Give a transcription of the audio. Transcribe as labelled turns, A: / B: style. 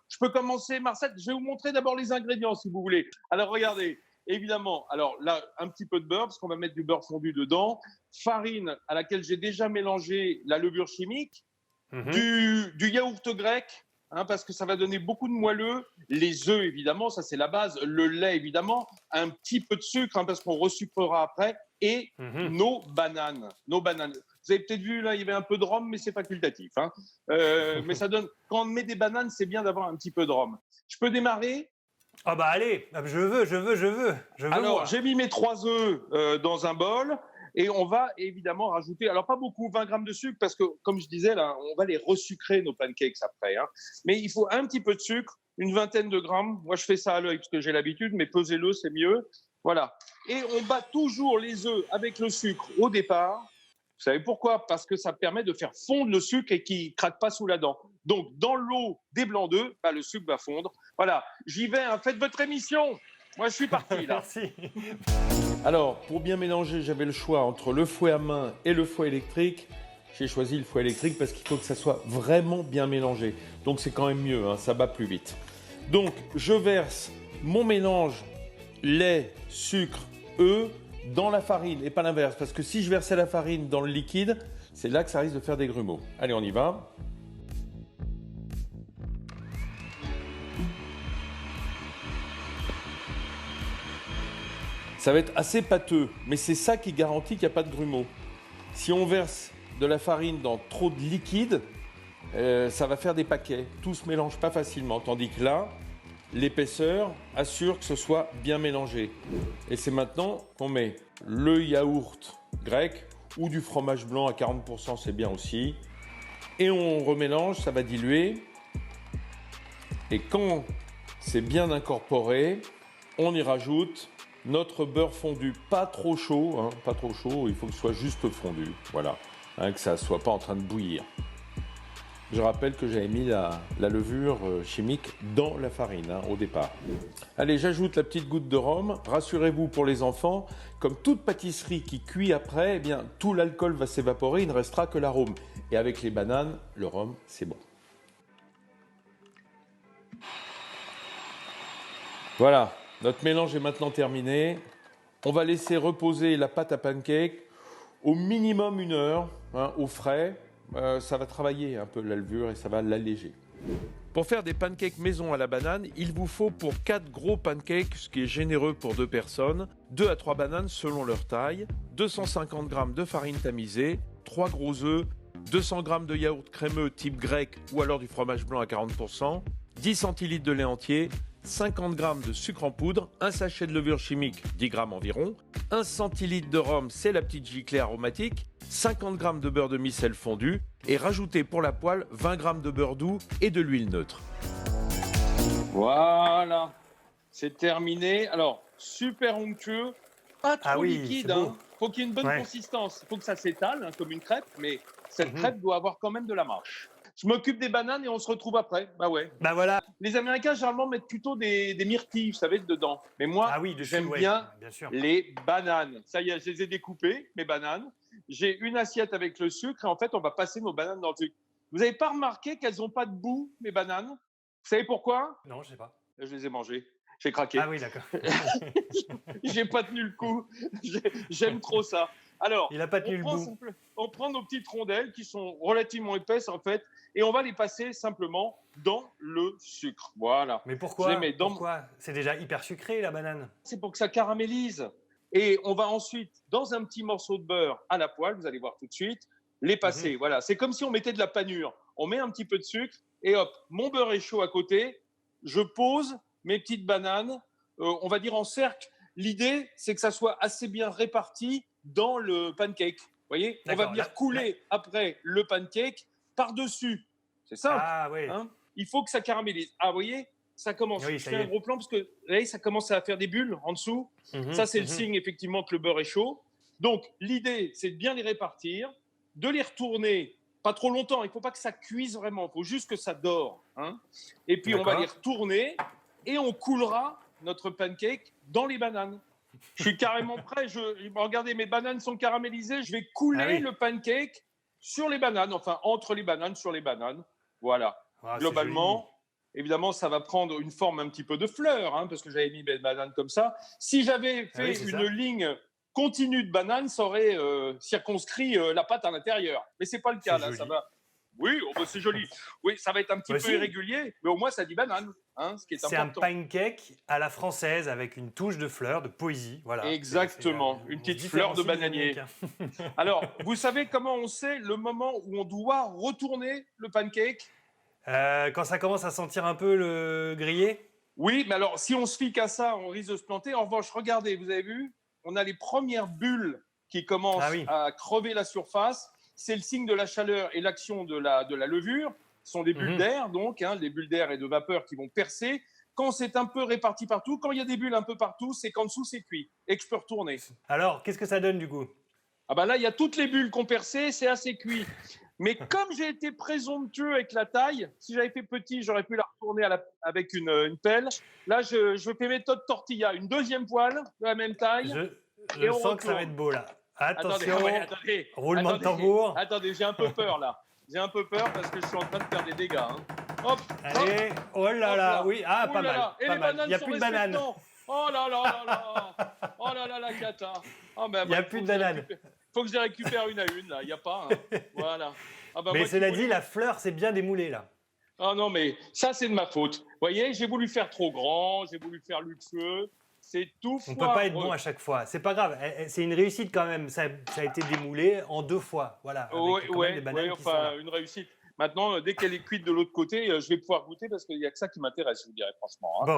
A: Je peux commencer ma recette. Je vais vous montrer d'abord les ingrédients si vous voulez. Alors regardez, évidemment, alors là, un petit peu de beurre parce qu'on va mettre du beurre fondu dedans, farine à laquelle j'ai déjà mélangé la levure chimique,
B: Mhm.
A: du yaourt grec, hein, parce que ça va donner beaucoup de moelleux, les œufs évidemment, ça c'est la base, le lait évidemment, un petit peu de sucre, hein, parce qu'on resucrera après, et
B: Mhm.
A: nos bananes. Nos bananes. Vous avez peut-être vu là, il y avait un peu de rhum, mais c'est facultatif. Hein. Mais ça donne, quand on met des bananes, c'est bien d'avoir un petit peu de rhum. Je peux démarrer.
B: Ah bah allez, ah, je veux
A: Alors,
B: voir.
A: j'ai mis mes 3 œufs dans un bol et on va évidemment rajouter, alors pas beaucoup, 20 grammes de sucre parce que, comme je disais, là, on va les resucrer, nos pancakes après. Hein. Mais il faut un petit peu de sucre, une vingtaine de grammes. Moi, je fais ça à l'œil parce que j'ai l'habitude, mais pesez-le, c'est mieux. Voilà. Et on bat toujours les œufs avec le sucre au départ. Vous savez pourquoi? Parce que ça permet de faire fondre le sucre et qu'il ne craque pas sous la dent. Donc, dans l'eau des blancs d'œufs, bah, le sucre va fondre. Voilà, j'y vais, hein. Faites votre émission. Moi, je suis parti là.
B: Merci.
C: Alors, pour bien mélanger, j'avais le choix entre le fouet à main et le fouet électrique. J'ai choisi le fouet électrique parce qu'il faut que ça soit vraiment bien mélangé. Donc c'est quand même mieux, hein, ça bat plus vite. Donc je verse mon mélange lait, sucre, œufs dans la farine et pas l'inverse. Parce que si je versais la farine dans le liquide, c'est là que ça risque de faire des grumeaux. Allez, on y va. Ça va être assez pâteux, mais c'est ça qui garantit qu'il n'y a pas de grumeaux. Si on verse de la farine dans trop de liquide, ça va faire des paquets. Tout se mélange pas facilement. Tandis que là, l'épaisseur assure que ce soit bien mélangé. Et c'est maintenant qu'on met le yaourt grec ou du fromage blanc à 40%, c'est bien aussi. Et on remélange, ça va diluer. Et quand c'est bien incorporé, on y rajoute notre beurre fondu, pas trop chaud, hein, pas trop chaud, il faut que ce soit juste fondu, voilà, hein, que ça ne soit pas en train de bouillir. Je rappelle que j'avais mis la levure chimique dans la farine hein, au départ. Allez, j'ajoute la petite goutte de rhum. Rassurez-vous pour les enfants, comme toute pâtisserie qui cuit après, eh bien, tout l'alcool va s'évaporer, il ne restera que l'arôme. Et avec les bananes, le rhum, c'est bon. Voilà, notre mélange est maintenant terminé. On va laisser reposer la pâte à pancake au minimum 1 heure hein, au frais. Ça va travailler un peu la levure et ça va l'alléger. Pour faire des pancakes maison à la banane, il vous faut pour 4 gros pancakes, ce qui est généreux pour 2 personnes, 2 à 3 bananes selon leur taille, 250 g de farine tamisée, 3 gros œufs, 200 g de yaourt crémeux type grec ou alors du fromage blanc à 40%, 10 centilitres de lait entier, 50 g de sucre en poudre, un sachet de levure chimique, 10 g environ, 1 centilitre de rhum, c'est la petite giclée aromatique, 50 g de beurre demi-sel fondu et rajoutez pour la poêle 20 g de beurre doux et de l'huile neutre.
A: Voilà, c'est terminé. Alors, super onctueux, pas
B: Ah
A: trop
B: oui, c'est
A: liquide.
B: beau.
A: Hein. Faut qu'il y ait une bonne
B: Ouais.
A: consistance. Il faut que ça s'étale hein, comme une crêpe, mais cette
B: Mhm.
A: crêpe doit avoir quand même de la marche. Je m'occupe des bananes et on se retrouve après. Bah ouais.
B: Bah voilà.
A: Les Américains, généralement, mettent plutôt des myrtilles, vous savez, dedans. Mais moi,
B: Ah oui, dessus,
A: j'aime
B: ouais,
A: bien
B: bien sûr.
A: les bananes. Ça y est, je les ai découpées, mes bananes. J'ai une assiette avec le sucre et en fait, on va passer nos bananes dans le sucre. Vous n'avez pas remarqué qu'elles n'ont pas de bout, mes bananes? Vous savez pourquoi?
B: Non, je sais pas.
A: Je les ai mangées. J'ai
B: Ah
A: craqué.
B: oui, d'accord.
A: J'ai pas tenu le coup. J'aime trop ça. Alors,
B: Il a pas tenu le bout.
A: on prend nos petites rondelles qui sont relativement épaisses en fait, et on va les passer simplement dans le sucre. Voilà.
B: Mais
A: Je les
B: pourquoi?
A: mets dans.
B: Pourquoi? C'est déjà hyper sucré la banane.
A: C'est pour que ça caramélise. Et on va ensuite, dans un petit morceau de beurre à la poêle, vous allez voir tout de suite, les
B: Mhm.
A: passer. Voilà. C'est comme si on mettait de la panure. On met un petit peu de sucre et hop, mon beurre est chaud à côté. Je pose mes petites bananes, on va dire en cercle. L'idée, c'est que ça soit assez bien réparti dans le pancake. Vous voyez, on va
B: D'accord.
A: venir couler après le pancake par-dessus. C'est simple.
B: Ah oui.
A: Hein. Il faut que ça caramélise. Ah, vous voyez, ça commence.
B: Oui,
A: Je
B: ça
A: fais
B: y
A: un
B: est.
A: gros plan parce que là, ça commence à faire des bulles en dessous.
B: Mhm,
A: Ça, c'est le
B: mhm.
A: signe effectivement que le beurre est chaud. Donc, l'idée, c'est de bien les répartir, de les retourner pas trop longtemps. Il ne faut pas que ça cuise vraiment. Il faut juste que ça dore. Hein. Et puis, on va les
B: D'accord.
A: retourner et on coulera notre pancake dans les bananes. Je suis carrément prêt. Regardez, mes bananes sont caramélisées. Je vais
B: Ah
A: couler
B: oui.
A: le pancake sur les bananes, enfin entre les bananes, sur les bananes. Voilà,
B: Ah, c'est joli.
A: globalement. évidemment, ça va prendre une forme un petit peu de fleur, hein, parce que j'avais mis mes bananes comme ça. Si j'avais fait
B: c'est
A: une
B: ça.
A: ligne continue de bananes, ça aurait circonscrit la pâte à l'intérieur. Mais c'est pas le cas,
B: C'est
A: là,
B: joli.
A: ça va. Oui, oh, bah, c'est joli. Oui, ça va être un petit peu
B: Voici.
A: irrégulier, mais au moins ça dit banane, hein, ce qui est
B: C'est un
A: important.
B: pancake à la française avec une touche de fleurs, de poésie. Voilà.
A: Exactement, une
B: on
A: petite
B: se
A: fleur de
B: différencie des
A: bananier.
B: Américains.
A: Alors, vous savez comment on sait le moment où on doit retourner le pancake?
B: Quand ça commence à sentir un peu le grillé.
A: Oui, mais alors, si on se fie qu'à ça, on risque de se planter. En revanche, regardez, vous avez vu, on a les premières bulles qui commencent
B: Ah oui.
A: à crever la surface. C'est le signe de la chaleur et l'action de la levure. Ce sont des bulles d'air, donc, hein, les bulles d'air et de vapeur qui vont percer. Quand c'est un peu réparti partout, quand il y a des bulles un peu partout, c'est qu'en dessous, c'est cuit et que je peux retourner.
B: Alors, qu'est-ce que ça donne du coup?
A: Ah ben là, il y a toutes les bulles qui ont percé, c'est assez cuit. Mais comme j'ai été présomptueux avec la taille, si j'avais fait petit, j'aurais pu la retourner avec une pelle. Là, je fais méthode tortilla, une deuxième poêle de la même taille.
B: Je
A: on
B: sens que ça va
A: retourne.
B: être beau là. Attention,
A: Attendez,
B: roulement de tambour.
A: Attendez, j'ai un peu peur là. J'ai un peu peur parce que je suis en train de faire des dégâts. Hein. Hop,
B: Allez, oh là
A: hop
B: là, oui, ah,
A: oh
B: pas
A: là
B: mal,
A: là. Et
B: pas
A: les
B: mal.
A: bananes
B: Il n'y a
A: sont
B: plus de bananes.
A: respectantes. Oh là là là là. Oh là là la cata. Oh, ben,
B: Il n'y a plus de bananes.
A: Faut que je les récupère une à une là. Il n'y a pas. Hein. Voilà. Ah ben,
B: Mais
A: moi,
B: cela dit, la fleur, c'est bien démoulé là.
A: Ah non, mais ça, c'est de ma faute. Vous voyez, j'ai voulu faire trop grand, j'ai voulu faire luxueux. C'est tout
B: On ne
A: foireux.
B: peut pas être bon à chaque fois. C'est pas grave. C'est une réussite quand même. Ça a été démoulé en 2 fois. Voilà. Avec quand même des bananes qui sont là.
A: Une réussite. Maintenant, dès qu'elle est cuite de l'autre côté, je vais pouvoir goûter parce qu'il n'y a que ça qui m'intéresse, je vous dirais franchement. Hein.
B: Bon,